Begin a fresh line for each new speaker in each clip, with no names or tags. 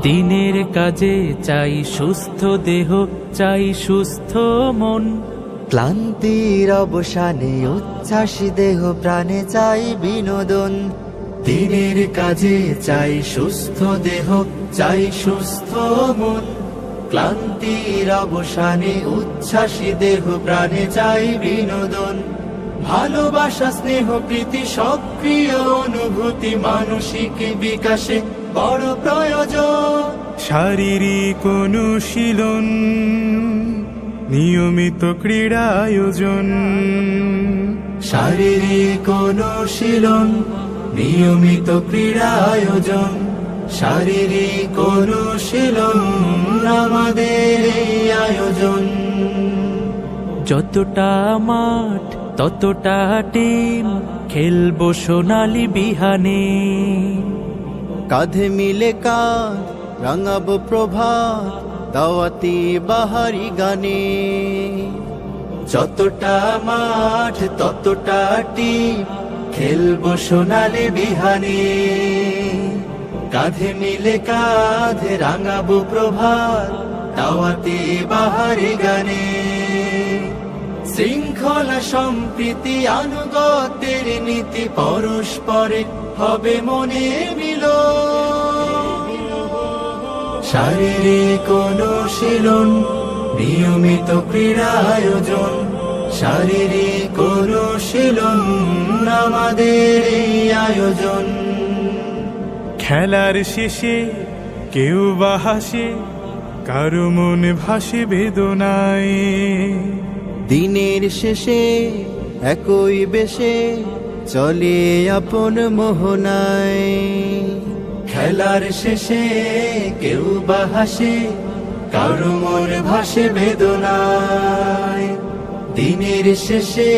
দিনের কাজে চাই সুস্থ দেহ, চাই সুস্থ মন।
ক্লান্তির অবসানে উচ্ছ্বাসী দেহ প্রাণে চাই বিনোদন।
দিনের কাজে চাই সুস্থ দেহ, চাই সুস্থ মন। ক্লান্তির অবসানে উচ্ছ্বাসী দেহ প্রাণে চাই বিনোদন। ভালোবাসা, স্নেহ, প্রীতি, সক্রিয় অনুভূতি মানসিক বিকাশে বড় প্রয়োজন।
শারীরিক অনুশীলন, নিয়মিত ক্রীড়া আয়োজন।
শারীরিক অনুশীলন, নিয়মিত ক্রীড়া আয়োজন। শারীরিক অনুশীলন আমাদের এই আয়োজন।
যতটা মাঠ ততটা টিম, খেলবো সোনালি বিহানে।
কাঁধে মিলে কাঁধ রাঙাবো প্রভাত, দাওয়াতি বাহারি গানে।
যতটা মাঠ ততটা টিম, খেলবো সোনালি বিহানে। কাঁধে মিলে কাঁধ রাঙাবো প্রভাত, দাওয়াতি বাহারি গানে। শৃঙ্খলা, সম্প্রীতি, আনুগত্যের নীতি, পরস্পরে হবে মনে মিলন। শারীরিক অনুশীলন, নিয়মিত ক্রীড়া আয়োজন। শারীরিক অনুশীলন আমাদের এই আয়োজন।
খেলার শেষে কেউ বা হাসে, কারো মনে ভাসে বেদনায়।
দিনের শেষে একই বেশে চলে আপন মোহনায়।
খেলার শেষে কেউ বা হাসে, কারো মন ভাসে বেদনায়। দিনের শেষে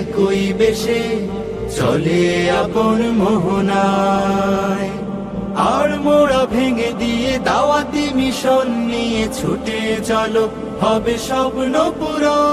একই বেশে চলে আপন মোহনায়। আর মোড়া ভেঙে দিয়ে দাওয়াতি মিশন নিয়ে ছুটে চলো, হবে স্বপ্ন পুরো।